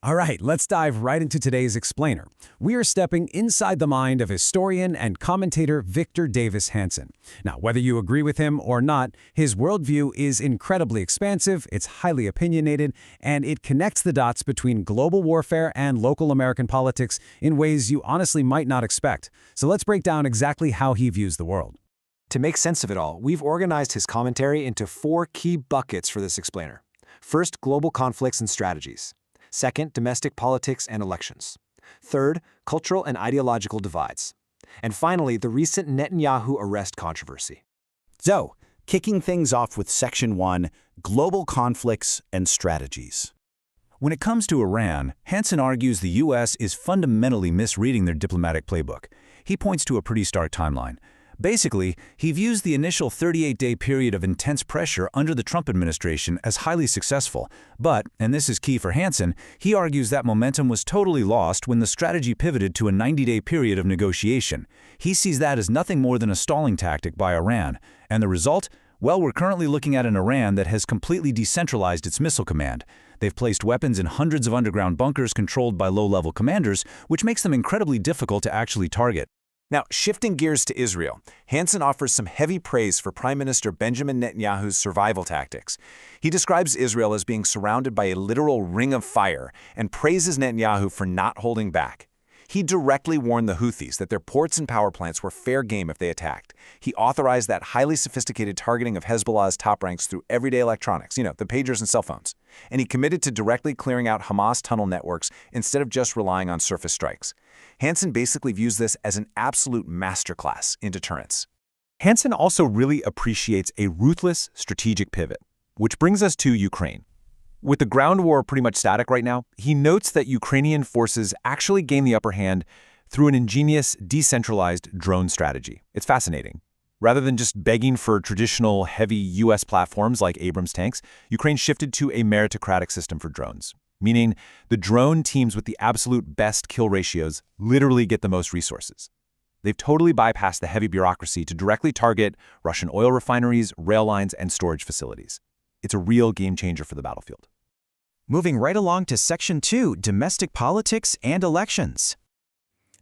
All right, let's dive right into today's explainer. We are stepping inside the mind of historian and commentator Victor Davis Hanson. Now, whether you agree with him or not, his worldview is incredibly expansive, it's highly opinionated, and it connects the dots between global warfare and local American politics in ways you honestly might not expect. So let's break down exactly how he views the world. To make sense of it all, we've organized his commentary into 4 key buckets for this explainer. First, global conflicts and strategies. Second, domestic politics and elections. Third, cultural and ideological divides. And finally, the recent Netanyahu arrest controversy. So, kicking things off with Section 1, Global Conflicts and Strategies. When it comes to Iran, Hanson argues the U.S. is fundamentally misreading their diplomatic playbook. He points to a pretty stark timeline. Basically, he views the initial 38-day period of intense pressure under the Trump administration as highly successful. But, and this is key for Hanson, he argues that momentum was totally lost when the strategy pivoted to a 90-day period of negotiation. He sees that as nothing more than a stalling tactic by Iran. And the result? Well, we're currently looking at an Iran that has completely decentralized its missile command. They've placed weapons in hundreds of underground bunkers controlled by low-level commanders, which makes them incredibly difficult to actually target. Now, shifting gears to Israel, Hanson offers some heavy praise for Prime Minister Benjamin Netanyahu's survival tactics. He describes Israel as being surrounded by a literal ring of fire and praises Netanyahu for not holding back. He directly warned the Houthis that their ports and power plants were fair game if they attacked. He authorized that highly sophisticated targeting of Hezbollah's top ranks through everyday electronics, the pagers and cell phones. And he committed to directly clearing out Hamas tunnel networks instead of just relying on surface strikes. Hanson basically views this as an absolute masterclass in deterrence. Hanson also really appreciates a ruthless strategic pivot, which brings us to Ukraine. With the ground war pretty much static right now, he notes that Ukrainian forces actually gain the upper hand through an ingenious, decentralized drone strategy. It's fascinating. Rather than just begging for traditional heavy U.S. platforms like Abrams tanks, Ukraine shifted to a meritocratic system for drones, meaning the drone teams with the absolute best kill ratios literally get the most resources. They've totally bypassed the heavy bureaucracy to directly target Russian oil refineries, rail lines, and storage facilities. It's a real game changer for the battlefield. Moving right along to Section 2, Domestic Politics and Elections.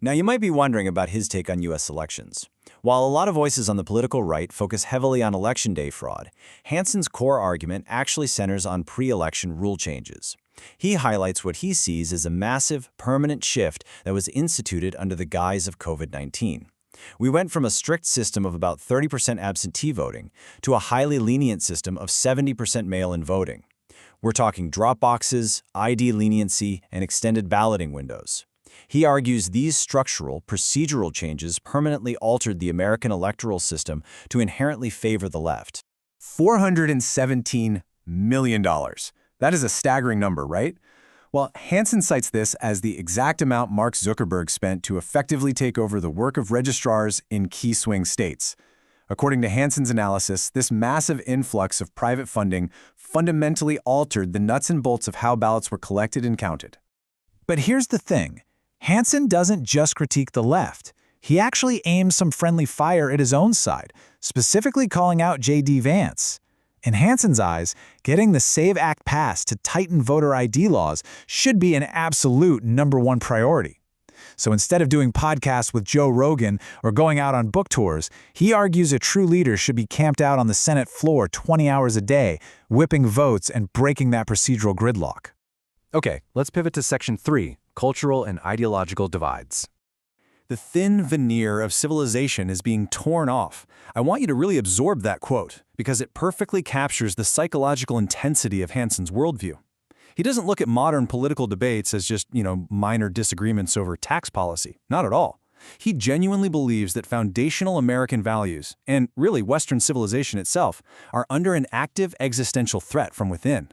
Now, you might be wondering about his take on U.S. elections. While a lot of voices on the political right focus heavily on election day fraud, Hanson's core argument actually centers on pre-election rule changes. He highlights what he sees as a massive, permanent shift that was instituted under the guise of COVID-19. We went from a strict system of about 30% absentee voting to a highly lenient system of 70% mail-in voting. We're talking drop boxes, ID leniency, and extended balloting windows. He argues these structural, procedural changes permanently altered the American electoral system to inherently favor the left. $417 million. That is a staggering number, right? Well, Hanson cites this as the exact amount Mark Zuckerberg spent to effectively take over the work of registrars in key swing states. According to Hanson's analysis, this massive influx of private funding fundamentally altered the nuts and bolts of how ballots were collected and counted. But here's the thing. Hanson doesn't just critique the left. He actually aims some friendly fire at his own side, specifically calling out J.D. Vance. In Hanson's eyes, getting the SAVE Act passed to tighten voter ID laws should be an absolute #1 priority. So instead of doing podcasts with Joe Rogan or going out on book tours, he argues a true leader should be camped out on the Senate floor 20 hours a day, whipping votes and breaking that procedural gridlock. Okay, let's pivot to Section 3, Cultural and Ideological Divides. The thin veneer of civilization is being torn off. I want you to really absorb that quote, because it perfectly captures the psychological intensity of Hanson's worldview. He doesn't look at modern political debates as just, minor disagreements over tax policy. Not at all. He genuinely believes that foundational American values, and really Western civilization itself, are under an active existential threat from within.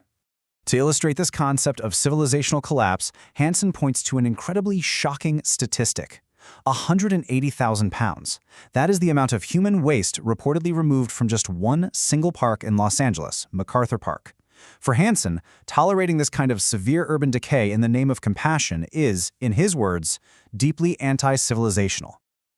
To illustrate this concept of civilizational collapse, Hanson points to an incredibly shocking statistic. 180,000 pounds. That is the amount of human waste reportedly removed from just one single park in Los Angeles, MacArthur Park. For Hanson, tolerating this kind of severe urban decay in the name of compassion is, in his words, deeply anti-civilizational.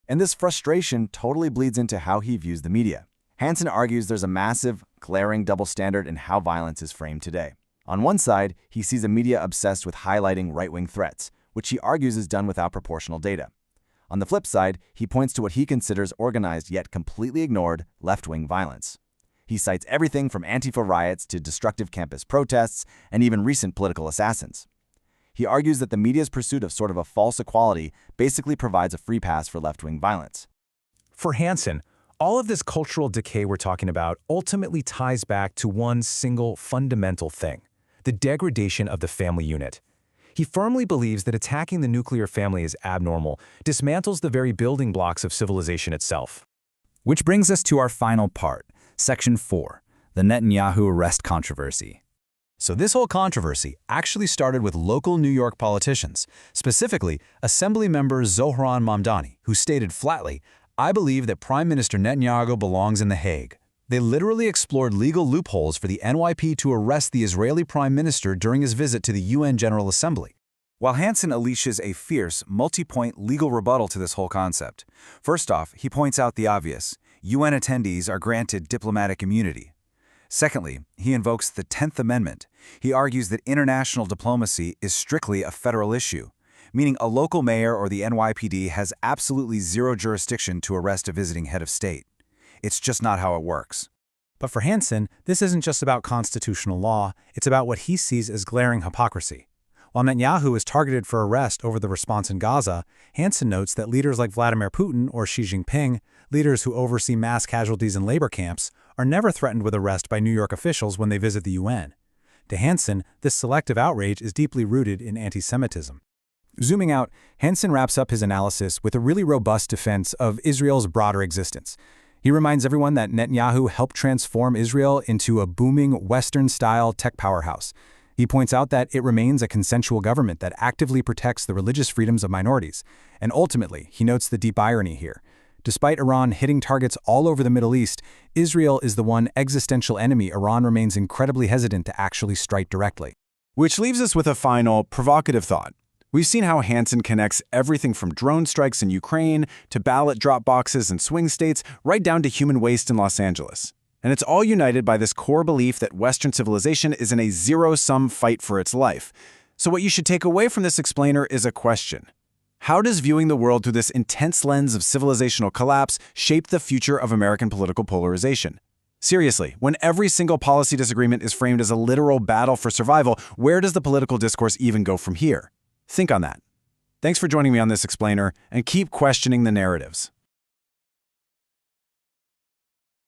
And this frustration totally bleeds into how he views the media. Hanson argues there's a massive, glaring double standard in how violence is framed today. On one side, he sees a media obsessed with highlighting right-wing threats, which he argues is done without proportional data. On the flip side, he points to what he considers organized yet completely ignored left-wing violence. He cites everything from Antifa riots to destructive campus protests and even recent political assassins. He argues that the media's pursuit of sort of a false equality basically provides a free pass for left-wing violence. For Hanson, all of this cultural decay we're talking about ultimately ties back to one single fundamental thing: the degradation of the family unit. He firmly believes that attacking the nuclear family is abnormal, dismantles the very building blocks of civilization itself. Which brings us to our final part, Section 4, the Netanyahu arrest controversy. So this whole controversy actually started with local New York politicians, specifically Assemblymember Zohran Mamdani, who stated flatly, "I believe that Prime Minister Netanyahu belongs in The Hague." They literally explored legal loopholes for the NYP to arrest the Israeli Prime Minister during his visit to the UN General Assembly. While Hanson unleashes a fierce, multi-point legal rebuttal to this whole concept. First off, he points out the obvious. UN attendees are granted diplomatic immunity. Secondly, he invokes the 10th Amendment. He argues that international diplomacy is strictly a federal issue, meaning a local mayor or the NYPD has absolutely zero jurisdiction to arrest a visiting head of state. It's just not how it works. But for Hanson, this isn't just about constitutional law, it's about what he sees as glaring hypocrisy. While Netanyahu is targeted for arrest over the response in Gaza, Hanson notes that leaders like Vladimir Putin or Xi Jinping, leaders who oversee mass casualties in labor camps, are never threatened with arrest by New York officials when they visit the UN. To Hanson, this selective outrage is deeply rooted in anti-Semitism. Zooming out, Hanson wraps up his analysis with a really robust defense of Israel's broader existence. He reminds everyone that Netanyahu helped transform Israel into a booming Western-style tech powerhouse. He points out that it remains a consensual government that actively protects the religious freedoms of minorities. And ultimately, he notes the deep irony here. Despite Iran hitting targets all over the Middle East, Israel is the one existential enemy Iran remains incredibly hesitant to actually strike directly. Which leaves us with a final, provocative thought. We've seen how Hanson connects everything from drone strikes in Ukraine to ballot drop boxes in swing states right down to human waste in Los Angeles. And it's all united by this core belief that Western civilization is in a zero-sum fight for its life. So what you should take away from this explainer is a question. How does viewing the world through this intense lens of civilizational collapse shape the future of American political polarization? Seriously, when every single policy disagreement is framed as a literal battle for survival, where does the political discourse even go from here? Think on that. Thanks for joining me on this explainer, and keep questioning the narratives.